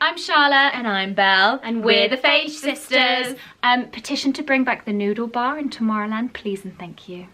I'm Charlotte. And I'm Belle. And we're the Phage Sisters. Petition to bring back the noodle bar in Tomorrowland, please and thank you.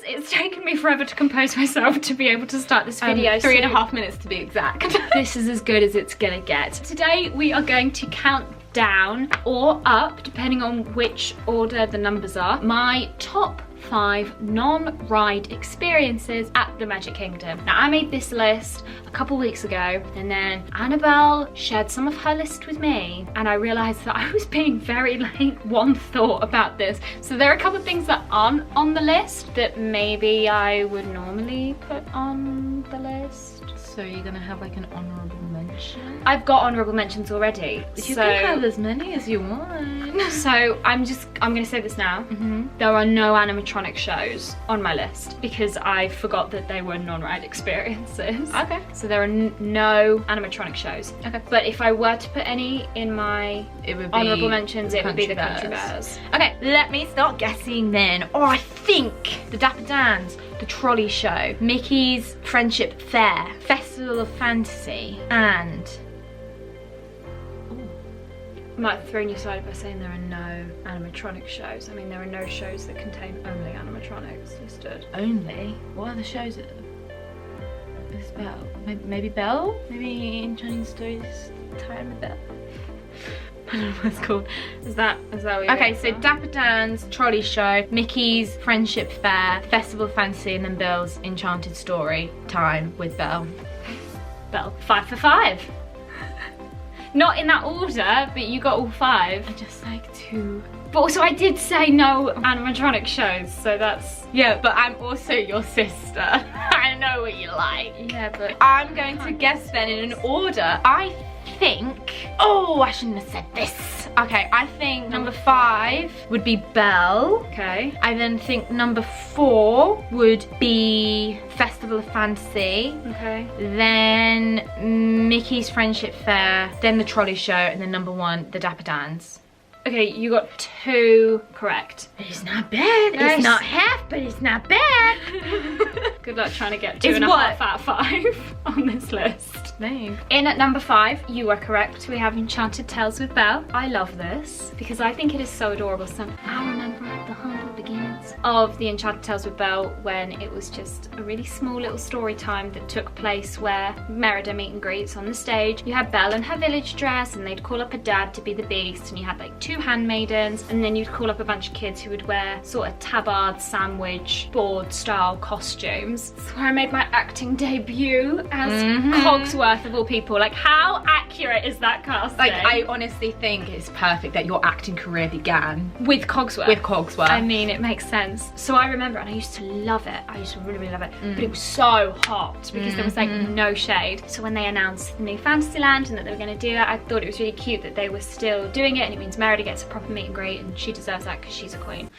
It's taken me forever to compose myself to be able to start this video. 3.5 minutes to be exact. This is as good as it's gonna get. Today we are going to count down or up, depending on which order the numbers are, my top 5 non-ride experiences at the Magic Kingdom. Now I made this list a couple weeks ago and then Annabelle shared some of her list with me and I realised that I was being very like one thought about this. So there are a couple of things that aren't on the list that maybe I would normally put on the list. So you're gonna have like an honourable mention? I've got honourable mentions already. You can have as many as you want. So I'm gonna say this now. There are no animatronic shows on my list because I forgot that they were non-ride experiences. Okay. So there are no animatronic shows. Okay. But if I were to put any in my honourable mentions, it would be the Country Bears. Okay, let me start guessing then. Oh, I think the Dapper Dans, the Trolley Show, Mickey's Friendship Fair, Festival of Fantasy, and... I might have thrown you aside by saying there are no animatronic shows. I mean, there are no shows that contain only animatronics listed. Only? What other shows is Belle? Maybe Belle? Maybe Enchanting Stories Time with Belle? I don't know what it's called. Is that what you're Okay, so Dapper Dans, Trolley Show, Mickey's Friendship Fair, Festival of Fantasy, and then Belle's Enchanted Story Time with Belle. Belle, 5 for 5. Not in that order, but you got all 5. I just like to... But also I did say no animatronic shows, so that's... Yeah, but I'm also your sister. I know what you like. Yeah, but... I'm going to guess then in an order. I think... Oh, I shouldn't have said this. Okay, I think number 5 would be Belle. Okay. I then think number 4 would be Festival of Fantasy. Okay. Then Mickey's Friendship Fair, then the Trolley Show, and then number 1, the Dapper Dans. Okay, you got 2 correct. It's not bad. Nice. It's not half, but it's not bad. Good luck trying to get 2.5 out of 5 on this list. Thanks. In at number 5, you are correct. We have Enchanted Tales with Belle. I love this because I think it is so adorable. So I remember the humble beginnings of the Enchanted Tales with Belle when it was just a really small little story time that took place where Merida meet and greets on the stage. You had Belle in her village dress and they'd call up a dad to be the beast, and you had like 2 handmaidens, and then you'd call up a bunch of kids who would wear sort of tabard sandwich board style costumes. That's where I made my acting debut as Cogsworth of all people. Like, how accurate is that casting? Like, I honestly think it's perfect that your acting career began with Cogsworth. With Cogsworth. I mean, it makes sense. So I remember, and I used to love it. I used to really, really love it. But it was so hot because there was like no shade. So when they announced the new Fantasyland and that they were going to do it, I thought it was really cute that they were still doing it, and it means Merida gets a proper meet and greet, and she deserves that because she's a queen.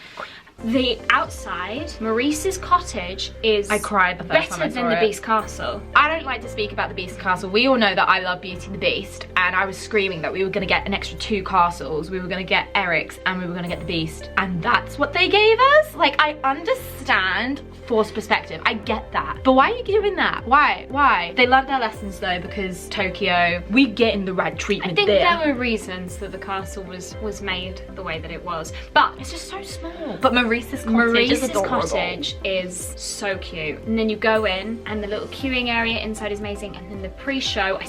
The outside, Maurice's cottage is I cried the first time I better saw than the it. Beast Castle. I don't like to speak about the Beast Castle. We all know that I love Beauty and the Beast, and I was screaming that we were going to get an extra 2 castles. We were going to get Eric's and we were going to get the Beast, and that's what they gave us. Like, I understand forced perspective. I get that. But why are you doing that? Why? Why? They learned their lessons though, because Tokyo, we getting the right treatment. I think there were reasons that the castle was made the way that it was, but it's just so small. But Maurice's cottage is so cute. And then you go in and the little queuing area inside is amazing, and then the pre-show,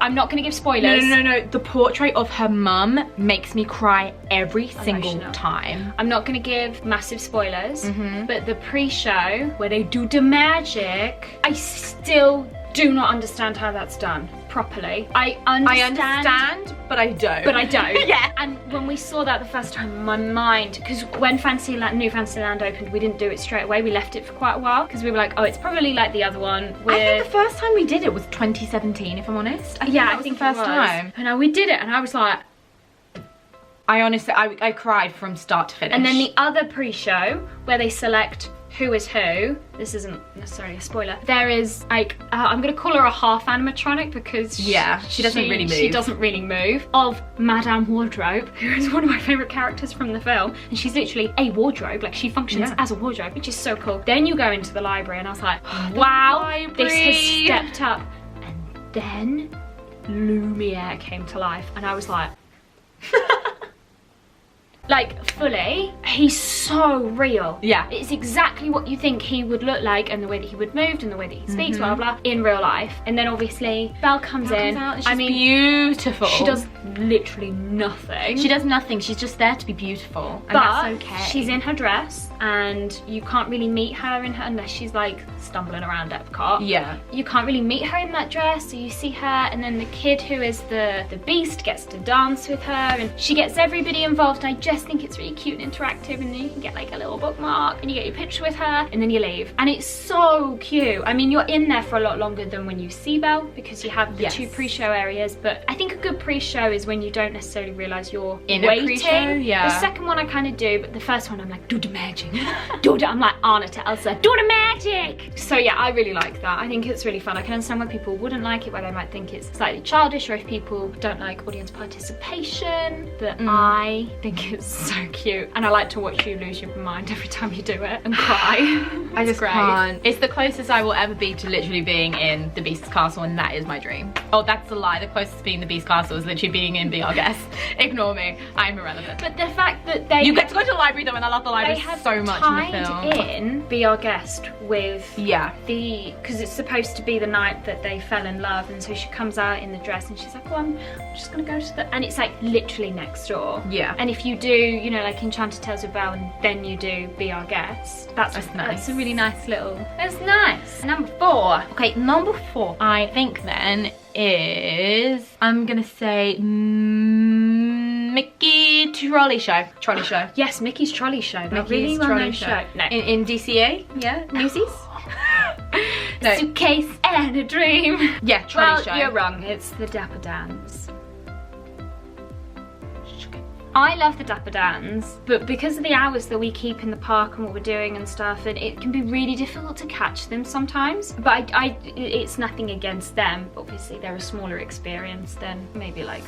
I'm not gonna give spoilers. No. The portrait of her mum makes me cry every single time. I'm not gonna give massive spoilers, but the pre-show where they do the magic, I still do not understand how that's done. properly. I understand, but I don't. but I don't. Yeah. And when we saw that the first time, my mind, because when New Fantasyland opened, we didn't do it straight away. We left it for quite a while because we were like, oh, it's probably like the other one. I think the first time we did it was 2017, if I'm honest. I think the first time. And we did it, and I was like, I honestly, I cried from start to finish. and then the other pre-show where they select who is who, this isn't necessarily a spoiler, there is like, I'm gonna call her a half animatronic because she doesn't really move. She doesn't really move, of Madame Wardrobe, who is one of my favourite characters from the film, and she's literally a wardrobe, like she functions as a wardrobe, which is so cool. Then you go into the library and I was like, wow, this has stepped up. And then Lumiere came to life and I was like, like, fully, he's so real. Yeah. It's exactly what you think he would look like, and the way that he would move and the way that he speaks, blah, blah, blah, in real life. And then obviously Belle comes in. I mean, beautiful. She does literally nothing. She does nothing. She's just there to be beautiful. And but that's okay. She's in her dress, and you can't really meet her in her unless she's like stumbling around Epcot. Yeah. You can't really meet her in that dress, so you see her, and then the kid who is the beast gets to dance with her, and she gets everybody involved. And I just think it's really cute and interactive, and then you can get like a little bookmark and you get your picture with her and then you leave, and it's so cute. I mean, you're in there for a lot longer than when you see Belle because you have the two pre-show areas, but I think a good pre-show is when you don't necessarily realise you're in waiting. A pre-show. Yeah. The second one I kind of do, but the first one I'm like, do the magic. I'm like Anna to Elsa, do the magic. So yeah, I really like that. I think it's really fun. I can understand why people wouldn't like it, why they might think it's slightly childish, or if people don't like audience participation, but I think it's so cute, and I like to watch you lose your mind every time you do it and cry. I just can't. It's the closest I will ever be to literally being in the Beast's castle, and that is my dream. Oh, that's a lie. The closest to being the Beast's castle is literally being in Be Our Guest. Ignore me. I'm irrelevant. But the fact that you get to go to the library though, and I love the library so much in the film. In Be Our Guest with because it's supposed to be the night that they fell in love, and so she comes out in the dress and she's like, oh, I'm just gonna go to the, and it's like literally next door. Yeah. And if you do, you know, like Enchanted Tales with Belle, and then you do Be Our Guest, that's nice. That's a really nice little, that's nice. Number 4. Okay, number 4 I think then is, I'm gonna say Mickey Trolley Show. Trolley Show. Yes, Mickey's Trolley Show. That Mickey's really Trolley Show. No. In DCA? Yeah, Newsies? No. Suitcase and a dream. Yeah, Trolley Show. Well, you're wrong. It's the Dapper Dans. I love the Dapper Dans, but because of the hours that we keep in the park and what we're doing and stuff, and it can be really difficult to catch them sometimes. But it's nothing against them. Obviously, they're a smaller experience than maybe like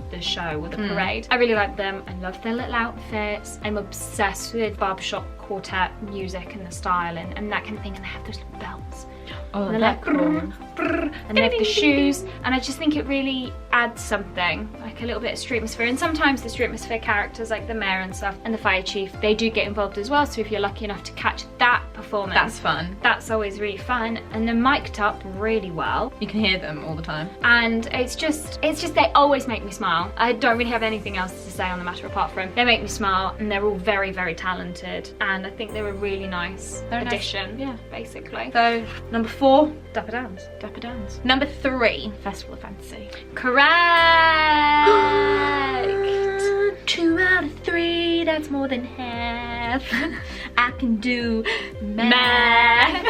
the show or the parade. I really like them. I love their little outfits. I'm obsessed with barbershop quartet music and the style and that kind of thing. And they have those little bells. Oh, and they're like, brr, brr, and they have the shoes, and I just think it really adds something, like a little bit of street atmosphere. And sometimes the street atmosphere characters, like the mayor and stuff, and the fire chief, they do get involved as well. So if you're lucky enough to catch that performance, that's fun. That's always really fun, and they're mic'd up really well. You can hear them all the time, and it's just they always make me smile. I don't really have anything else to say on the matter apart from they make me smile, and they're all very, very talented, and I think they're a really nice addition. Yeah, basically. So number 4, Dapper Dans. Dapper Dans. Number 3, Festival of Fantasy. Correct. 2 out of 3, that's more than half. I can do math.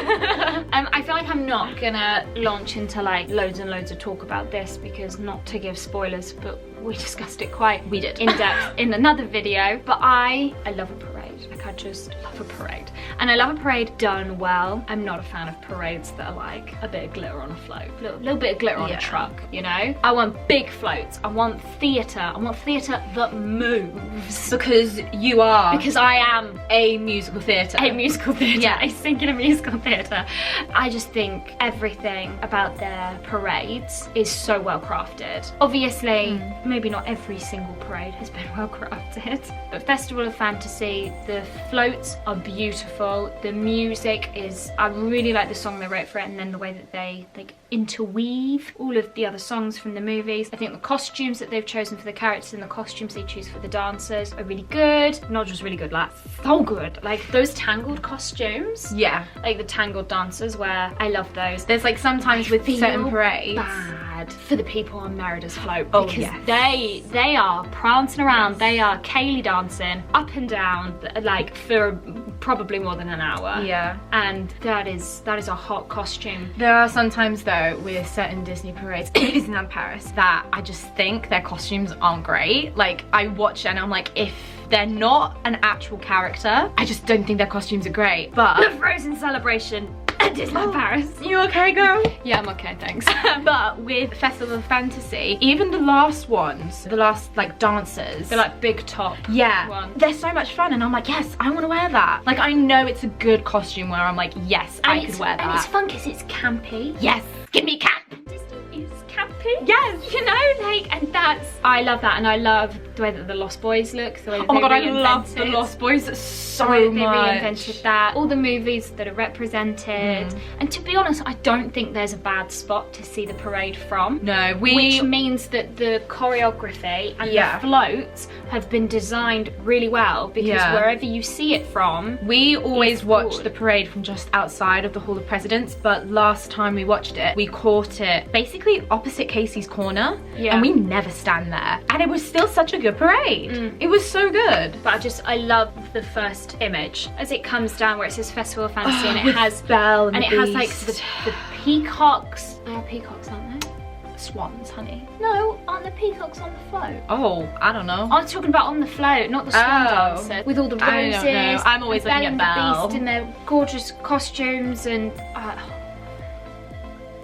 I feel like I'm not gonna launch into like loads and loads of talk about this because, not to give spoilers, but we discussed it quite in depth in another video. But I love a parade. Like, I just love a parade, and I love a parade done well. I'm not a fan of parades that are like a bit of glitter on a float, little bit of glitter on a truck, you know. I want big floats. I want theatre. I want theatre that moves. Because you are. Because I am a musical theatre. A musical theatre. Yeah, a singular musical theatre. I just think everything about their parades is so well crafted. Obviously, maybe not every single parade has been well crafted, but Festival of Fantasy, the floats are beautiful. The music is, I really like the song they wrote for it, and then the way that they like interweave all of the other songs from the movies. I think the costumes that they've chosen for the characters and the costumes they choose for the dancers are really good. Not just really good, like so good. Like those tangled costumes. Yeah. Like the tangled dancers, where I love those. There's like sometimes with certain parades. Bad bad for the people on Merida's float, Oh, because yes. they are prancing around, Yes. they are Kaylee dancing up and down, like for probably more than an hour. Yeah. And that is a hot costume. There are sometimes though with certain Disney parades, Disneyland Paris, that I just think their costumes aren't great. Like I watch and I'm like, if they're not an actual character, I just don't think their costumes are great. But The Frozen celebration at Disneyland Paris. you okay, girl? Yeah, I'm okay, thanks. But with Festival of Fantasy, even the last ones, the last like dancers, They're like big top. yeah, one. they're so much fun, and I'm like, yes, I want to wear that. Like I know it's a good costume where I'm like, yes, I could wear And it's that. fun because it's campy. Yes, give me camp. Disney is campy. Yes. You know, like, and I love that, and I love the way that the Lost Boys look, the way that Oh my god, I reinvented- love the Lost Boys so the way that much. they reinvented that, all the movies that are represented, and to be honest, I don't think there's a bad spot to see the parade from. No, Which means that the choreography and Yeah. the floats have been designed really well, because Yeah. wherever you see it from, we always It's watch good. the parade from just outside of the Hall of Presidents, but last time we watched it, we caught it basically opposite Casey's corner, Yeah. and we never stand there. And it was still such a good parade. It was so good. but I love the first image as it comes down where it says Festival of Fantasy, and it With has Belle and the it has like Beast. the peacocks. They are peacocks, aren't they? swans, honey. No, aren't the peacocks on the float? Oh, I don't know. I'm talking about on the float, not the swan Oh. dancer. With all the I roses. don't know. I'm always and looking Belle at and the Belle. Beast in their gorgeous costumes,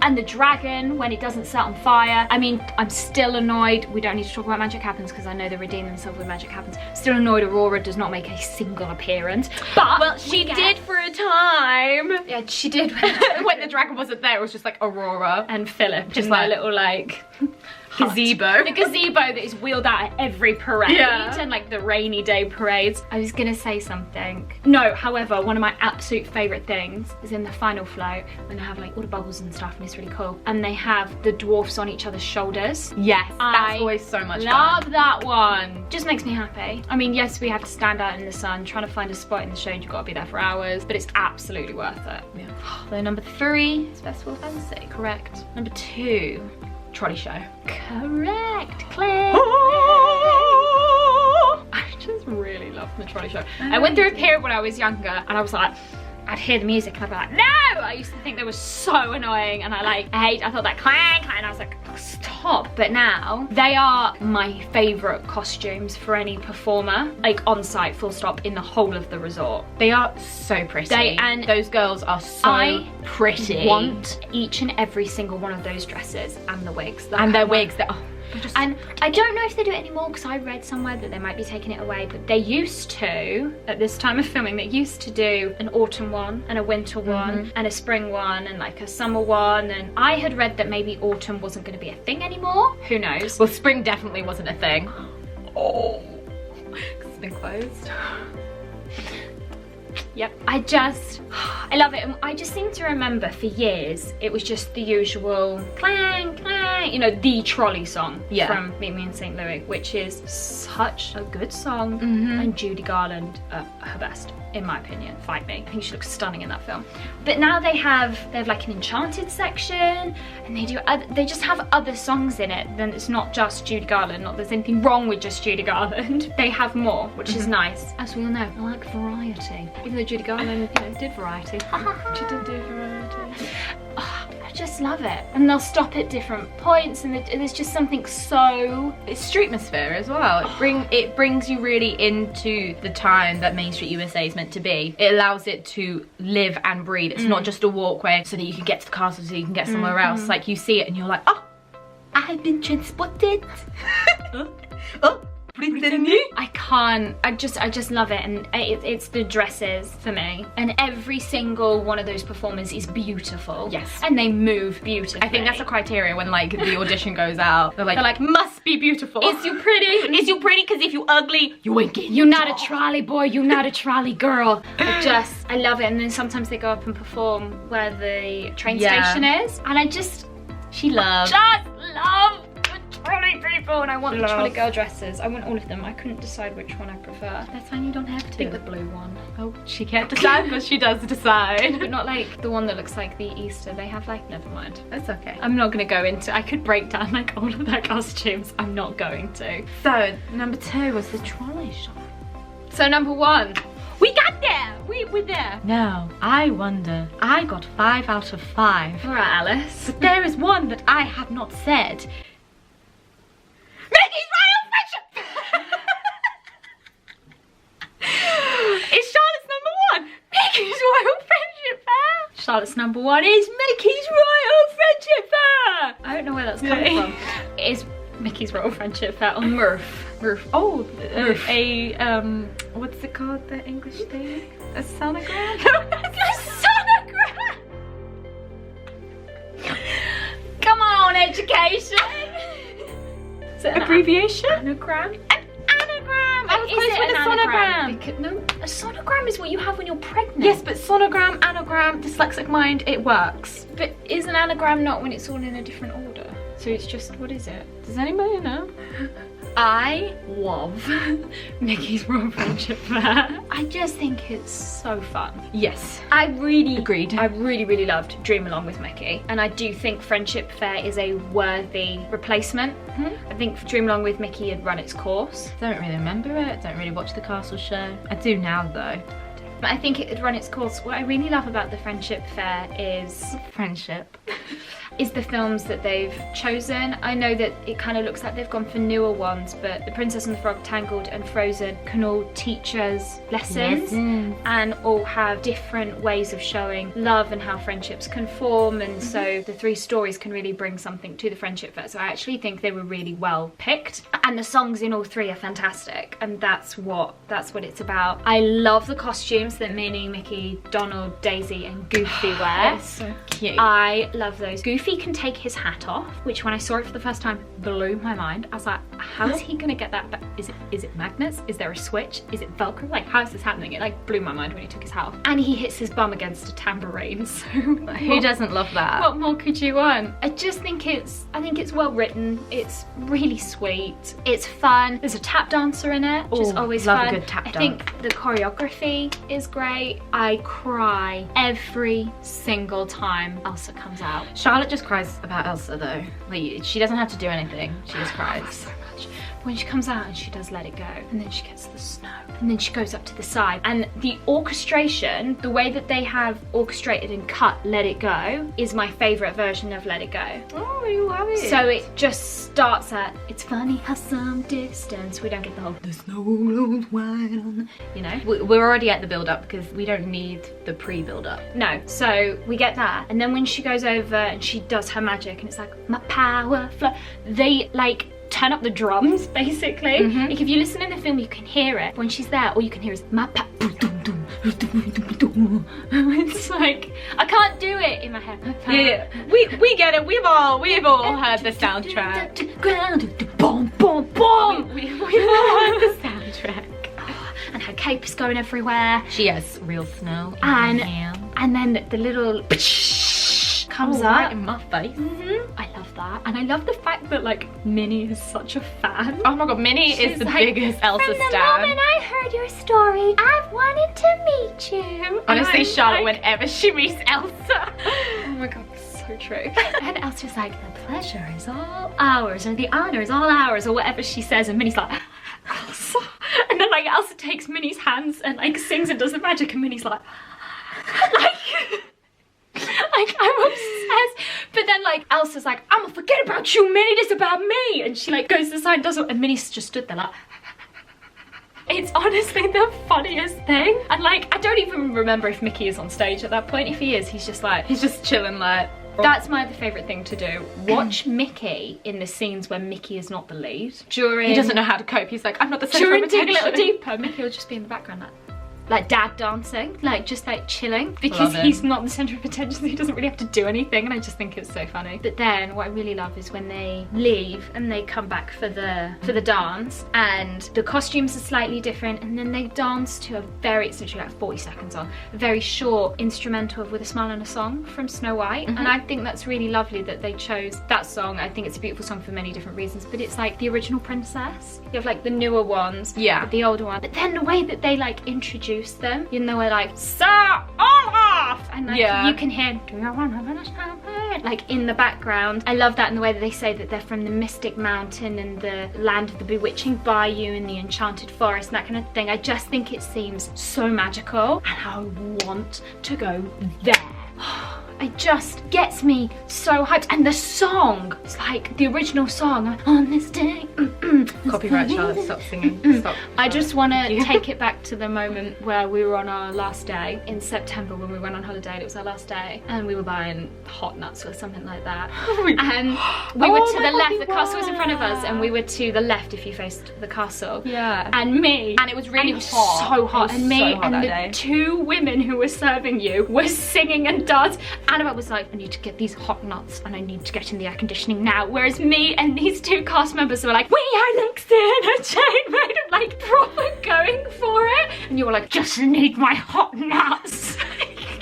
and the dragon when it doesn't set on fire. I mean, I'm still annoyed. We don't need to talk about Magic Happens because I know they redeem themselves with Magic Happens. Still annoyed Aurora does not make a single appearance. But Well, she did for a time. Yeah, she did. When the dragon wasn't there, it was just like Aurora. And Philip, Just just my like- little like Gazebo. The gazebo that is wheeled out at every parade, Yeah. and like the rainy day parades. I was gonna say something. No, however, one of my absolute favourite things is in the final float when they have like all the bubbles and stuff, and it's really cool. And they have the dwarfs on each other's shoulders. Yes, that's I always so much Love fun. that one. Just makes me happy. I mean, yes, we have to stand out in the sun, trying to find a spot in the shade. You've got to be there for hours, but it's absolutely worth it. Yeah. So number 3 is Festival of Fantasy. Correct. Number 2. Trolley Show. Correct, Claire. I just really love the Trolley Show. I went through a period when I was younger and I was like, I'd hear the music and I'd be like, no! I used to think they were so annoying, and I thought that clang, clang, and I was like, stop. But now, they are my favourite costumes for any performer, like on site, full stop, in the whole of the resort. They are so pretty. And those girls are so pretty. Want each and every single one of those dresses and the wigs. And their wigs, they're just and I don't know if they do it anymore, because I read somewhere that they might be taking it away, but they used to, at this time of filming, they used to do an autumn one and a winter one and a spring one and like a summer one, and I had read that maybe autumn wasn't going to be a thing anymore. Who knows? well, spring definitely wasn't a thing. Oh, because it's been closed. Yep. I love it. And I just seem to remember for years it was just the usual clang, clang, you know, the trolley song from Meet Me in St. Louis, which is such a good song, and Judy Garland at her best, in my opinion. Fight me. I think she looks stunning in that film. But now they have like an Enchanted section, and they just have other songs in it. Then it's not just Judy Garland. Not that there's anything wrong with just Judy Garland. They have more, which is nice. As we all know, I like variety. Even though Judy Garland, you know, did variety. She did do variety. Oh, I just love it. And they'll stop at different points, and there's just something so... It's street atmosphere as well. It brings you really into the time that Main Street USA is meant to be. It allows it to live and breathe. It's not just a walkway so that you can get to the castle, so you can get somewhere else. Like, you see it and you're like, oh, I have been transported. Oh. I can't. I just love it, and it's the dresses for me. And every single one of those performers is beautiful. Yes. And they move beautifully. I think that's a criteria when like the audition goes out. They're like must be beautiful. Is you pretty? Is you pretty? Because if you ugly, you ain't getting You're not a trolley boy, you're not a trolley girl. I love it. And then sometimes they go up and perform where the train station is, and She loves. just love the trolley people, and I want the trolley girl dresses. I want all of them. I couldn't decide which one I prefer. That's fine, you don't have to. I think the blue one. Oh, she can't decide, but she does decide. But not like the one that looks like the Easter. They have like, never mind. That's okay. I'm not gonna go into, I could break down like all of their costumes. I'm not going to. So, number 2 was the trolley show. So number 1. We got there! We're there. Now, I wonder. I got 5 out of 5. Alright, Alice. But there is one that I have not said. Mickey's Royal Friendship! It's Charlotte's number 1. Mickey's Royal Friendship Fair. Charlotte's number 1 is Mickey's Royal Friendship Fair. I don't know where that's coming from. It is Mickey's Royal Friendship Fair on Murph. Oh, what's it called, the English thing? A sonogram? A sonogram! Come on, education! Is it an Abbreviation? Anagram? An anagram! I was Is close it with a an sonogram. anagram? No, a sonogram is what you have when you're pregnant. Yes, but sonogram, anagram, dyslexic mind, it works. But is an anagram not when it's all in a different order? So it's just, what is it? Does anybody know? I love Mickey's Royal Friendship Fair. I just think it's so fun. Yes. I really Agreed. I really loved Dream Along with Mickey, and I do think Friendship Fair is a worthy replacement. I think Dream Along with Mickey had run its course. Don't really remember it. Don't really watch the castle show. I do now though. I think it had run its course. What I really love about the Friendship Fair is Friendship. is the films that they've chosen. I know that it kind of looks like they've gone for newer ones, but The Princess and the Frog, Tangled and Frozen can all teach us lessons and all have different ways of showing love and how friendships can form, and so the 3 stories can really bring something to the Friendship Fair. So I actually think they were really well picked, and the songs in all 3 are fantastic, and that's what it's about. I love the costumes that Minnie, Mickey, Donald, Daisy and Goofy wear. It's so cute. I love those. Goofy can take his hat off, which when I saw it for the first time blew my mind. I was like, how is he gonna get that back? Is it magnets? Is there a switch? Is it Velcro? Like, how is this happening? It like blew my mind when he took his hat off. And he hits his bum against a tambourine, so who doesn't love that? What more could you want? I just think it's well written. It's really sweet. It's fun. There's a tap dancer in it, which is always love fun. a good tap dance. I think the choreography is great. I cry every single time Elsa comes out. Charlotte just cries about Elsa though. Like, she doesn't have to do anything. She just cries. So much. When she comes out and she does Let It Go, and then she gets the snow, and then she goes up to the side, and the orchestration, the way that they have orchestrated and cut Let It Go is my favourite version of Let It Go. Oh, you love it. So it just starts at, it's funny how some distance, we don't get the whole, the snow glows white on, you know? We're already at the build-up because we don't need the pre-build-up. No, so we get that, and then when she goes over and she does her magic, and it's like, my power flow, they like turn up the drums basically. Like, if you listen in the film you can hear it. When she's there all you can hear is my power. It's like, I can't do it in my head. Yeah, we get it. We've all heard the soundtrack. Boom, boom, boom. We've all heard the soundtrack. And her cape is going everywhere. She has real snow in her hand. And then the little comes up right in my face. I love that, and I love the fact that like Minnie is such a fan. Oh my god, Minnie is the biggest Elsa From the stan. moment I heard your story, I've wanted to meet you. Honestly, And Charlotte, like, whenever she meets Elsa. oh my god, that's so true. And Elsa's like, the pleasure is all ours, or the honor is all ours, or whatever she says, and Minnie's like, Elsa. And then like Elsa takes Minnie's hands and like sings and does the magic, and Minnie's like, like I'm obsessed. But then like Elsa's like, I'm gonna forget about you, Minnie, this is about me. And she like goes to the side and does it, and Minnie's just stood there like, it's honestly the funniest thing. And like, I don't even remember if Mickey is on stage at that point. If he is, he's just chilling like. That's my other favourite thing to do. Watch Mickey in the scenes where Mickey is not the lead. During, he doesn't know how to cope. He's like, I'm not the center during of Dig a attention. Little Deeper, Mickey will just be in the background like, like dad dancing, like just like chilling, because he's not the center of attention, so he doesn't really have to do anything, and I just think it's so funny. But then what I really love is when they leave and they come back for the dance, and the costumes are slightly different, and then they dance to a very, it's literally like 40 seconds on, a very short instrumental of With a Smile and a Song from Snow White. And I think that's really lovely that they chose that song. I think it's a beautiful song for many different reasons, but it's like the original princess. You have like the newer ones, yeah, the older one, but then the way that they like introduce them, you know, we're like, Sir Olaf, and like you can hear, do you want to finish like in the background. I love that, in the way that they say that they're from the Mystic Mountain and the land of the bewitching bayou and the enchanted forest and that kind of thing. I just think it seems so magical, and I want to go there. It just gets me so hyped. And the song, it's like the original song, on this day. Copyright, Charlotte, stop singing. Stop. I just want to take it back to the moment where we were on our last day in September, when we went on holiday, and it was our last day, and we were buying hot nuts or something like that. And we were to the left, the castle was in front of us, and we were to the left if you faced the castle. Yeah. And me. And it was really hot. So hot. And me and the two women who were serving you were singing and dancing. Annabelle was like, I need to get these hot nuts and I need to get in the air conditioning now. Whereas me and these two cast members were like, we are next in a chain made of like proper going for it. And you were like, just need my hot nuts.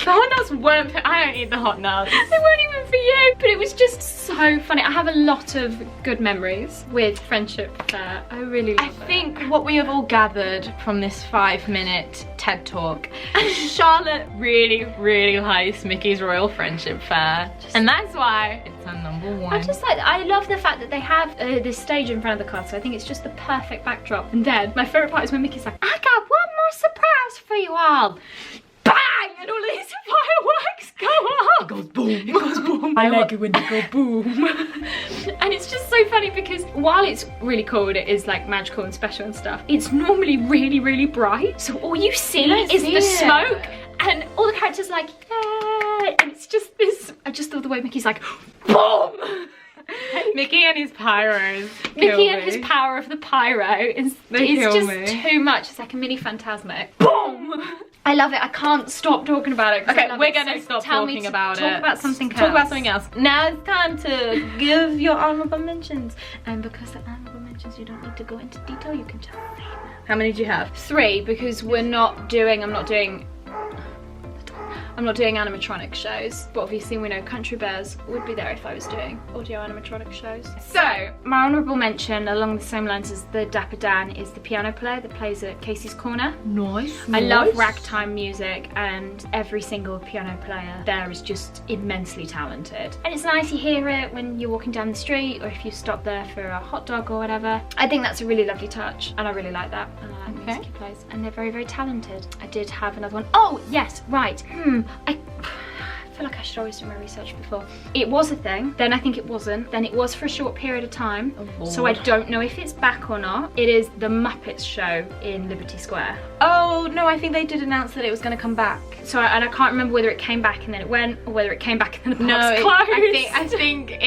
The hot nuts weren't for, I don't eat the hot nuts. They weren't even for you. But it was just so funny. I have a lot of good memories with Friendship Fair. I really love it. I think what we have all gathered from this 5-minute TED Talk, Charlotte really, really likes Mickey's Royal Friendship Fair. And that's why it's our #1. I love the fact that they have this stage in front of the castle. I think it's just the perfect backdrop. And then my favourite part is when Mickey's like, I got one more surprise for you all. Bang! And all these fireworks go off. It goes boom. It goes boom. I like it when they go boom. And it's just so funny because while it's really cool and it is like magical and special and stuff, it's normally really, really bright. So all you see is the smoke, and all the characters are like, yay! And it's just this, I just love the way Mickey's like, boom! Mickey and his pyros. Mickey and his power of the pyro is just too much. It's like a mini Phantasmic. Boom! I love it. I can't stop talking about it. Okay, we're gonna stop talking about it. Talk about something else. Talk about something else. Now it's time to give your honorable mentions. And because they're honorable mentions, you don't need to go into detail. You can tell me. How many do you have? 3, because I'm not doing animatronic shows, but obviously we know Country Bears would be there if I was doing audio animatronic shows. So my honourable mention along the same lines as the Dapper Dan is the piano player that plays at Casey's Corner. Nice. I love ragtime music, and every single piano player there is just immensely talented. And it's nice, you hear it when you're walking down the street or if you stop there for a hot dog or whatever. I think that's a really lovely touch, and I really like that. And I like the music he plays, and they're very, very talented. I did have another one. Oh yes, right. I feel like I should always do my research before. It was a thing, then I think it wasn't, then it was for a short period of time, so I don't know if it's back or not. It is the Muppets show in Liberty Square. Oh no, I think they did announce that it was going to come back. So and I can't remember whether it came back and then it went, or whether it came back and then the park's closed. I think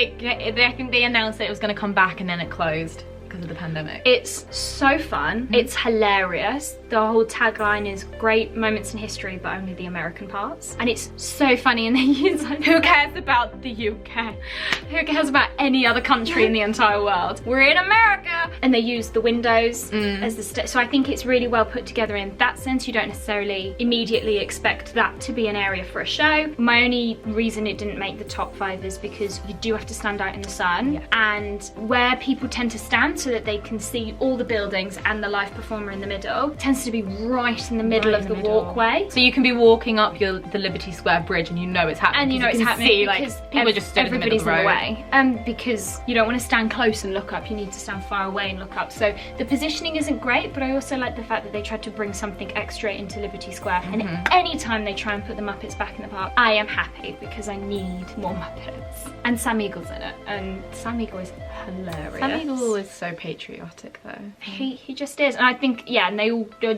they announced that it was going to come back and then it closed because of the pandemic. It's so fun. It's hilarious. The whole tagline is great moments in history, but only the American parts. And it's so funny, and they use like, who cares about the UK? Who cares about any other country in the entire world? We're in America! And they use the windows as the stage. So I think it's really well put together in that sense. You don't necessarily immediately expect that to be an area for a show. My only reason it didn't make the top 5 is because you do have to stand out in the sun. And where people tend to stand so that they can see all the buildings and the live performer in the middle, tends to be right in the middle of the walkway. So you can be walking up the Liberty Square Bridge and you know it's happening. And you know it's happening see, because people just stood everybody's in the middle of the way. Because you don't want to stand close and look up, you need to stand far away and look up. So the positioning isn't great, but I also like the fact that they tried to bring something extra into Liberty Square. And any time they try and put the Muppets back in the park, I am happy because I need more Muppets. And Sam Eagle's in it, and Sam Eagle is hilarious. Sam Eagle is so patriotic though. He just is, and I think, yeah, and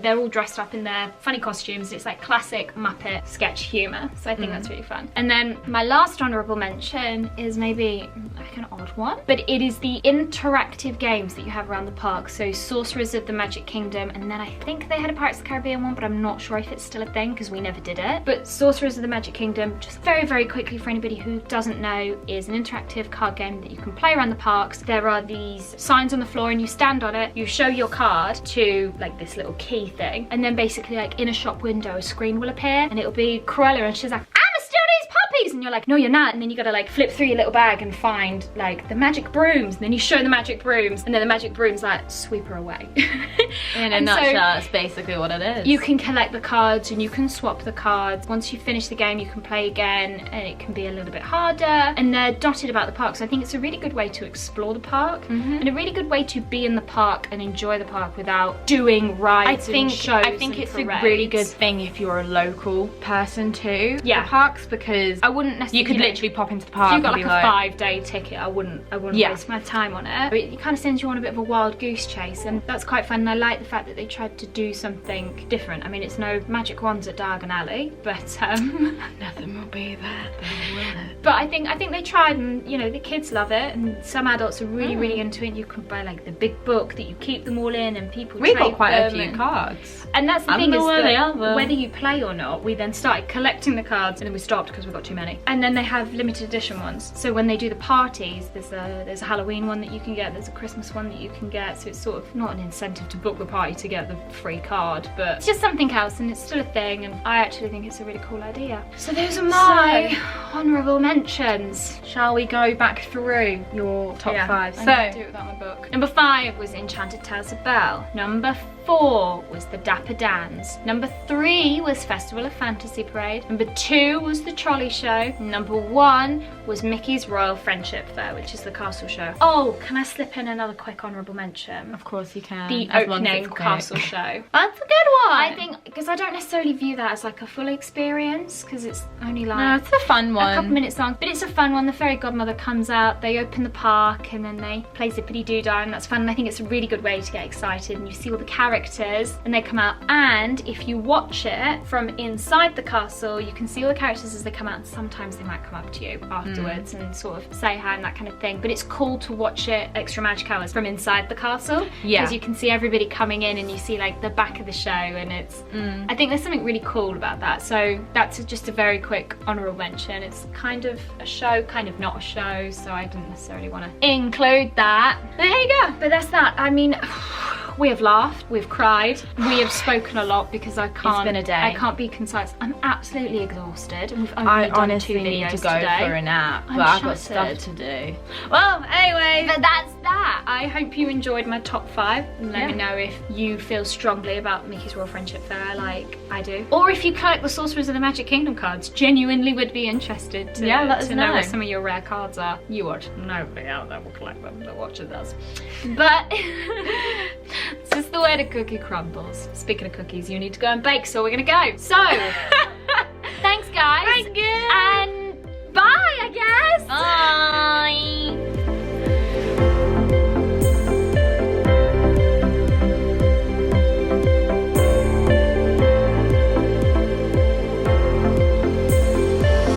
they're all dressed up in their funny costumes. It's like classic Muppet sketch humour, so I think that's really fun. And then my last honourable mention is maybe like an odd card one. But it is the interactive games that you have around the park. So Sorcerers of the Magic Kingdom, and then I think they had a Pirates of the Caribbean one, but I'm not sure if it's still a thing because we never did it. But Sorcerers of the Magic Kingdom, just very, very quickly for anybody who doesn't know, is an interactive card game that you can play around the parks. There are these signs on the floor and you stand on it, you show your card to like this little key thing, and then basically like in a shop window a screen will appear and it'll be Cruella and she's like, I'm still these puppies, and you're like, no you're not, and then you gotta like flip through your little bag and find like the magic brooms, and then you show the magic brooms and then the magic brooms like sweep her away. In a nutshell, that's basically what it is. You can collect the cards and you can swap the cards. Once you finish the game you can play again, and it can be a little bit harder, and they're dotted about the park, so I think it's a really good way to explore the park and a really good way to be in the park and enjoy the park without doing rides and shows. I think it's a really good thing if you're a local person too. Yeah. The parks, because I wouldn't necessarily, you could literally pop into the park. if you've got and like be a 5-day ticket, I wouldn't waste my time on it. But it kind of sends you on a bit of a wild goose chase, and that's quite fun, and I like the fact that they tried to do something different. I mean, it's no magic wands at Diagon Alley, but nothing will be there, will it? but I think they tried, and you know, the kids love it, and some adults are really into it. You can buy like the big book that you keep them all in, and people we trade got quite a them, few cards. and that's the thing, is where they that are, though. whether you play or not, we then started collecting the cards, and then we stopped because we got too many. And then they have limited edition ones, so when they do the parties, there's a Halloween one that you can get, there's a Christmas one that you can get, so it's sort of not an incentive to book the party to get the free card, but it's just something else, and it's still a thing, and I actually think it's a really cool idea. So those are my honourable mentions. Shall we go back through your top 5? I'm gonna do it without my book. Number 5 was Enchanted Tales of Belle. Number 4 was the Dapper Dans. Number 3 was Festival of Fantasy Parade. Number 2 was the Trolley Show. Number 1 was Mickey's Royal Friendship Fair, which is the castle show. Oh, can I slip in another quick honourable mention? Of course you can. The as long as opening it's quick. castle show. That's a good one. I think, because I don't necessarily view that as like a full experience, because it's only like no, it's a fun one. a couple minutes long, but it's a fun one. The fairy godmother comes out, they open the park, and then they play zippity doo dah, and that's fun. And I think it's a really good way to get excited, and you see all the characters and they come out, and if you watch it from inside the castle, you can see all the characters as they come out, and sometimes they might come up to you afterwards and sort of say hi and that kind of thing. But it's cool to watch it extra magic hours from inside the castle, because you can see everybody coming in and you see like the back of the show, and it's I think there's something really cool about that. So that's just a very quick honourable mention. It's kind of a show, kind of not a show, so I didn't necessarily want to include that. But there you go. But that's that. I mean, we have laughed, we've cried, we have spoken a lot, because I can't. It's been a day. I can't be concise. I'm absolutely exhausted, and we've only done honestly 2 videos need to go today. for a nap, but I'm I've got shattered. stuff to do. Well, anyway, But that's that. I hope you enjoyed my top 5, and let Yeah. me know if you feel strongly about Mickey's Royal Friendship Fair like I do, or if you collect the Sorcerers of the Magic Kingdom cards. Genuinely would be interested to, let us to know know what some of your rare cards are. You would. Nobody out there will collect them that watches us. But it's just the way the cookie crumbles. Speaking of cookies, you need to go and bake, so we're gonna go. So thanks guys. thank you.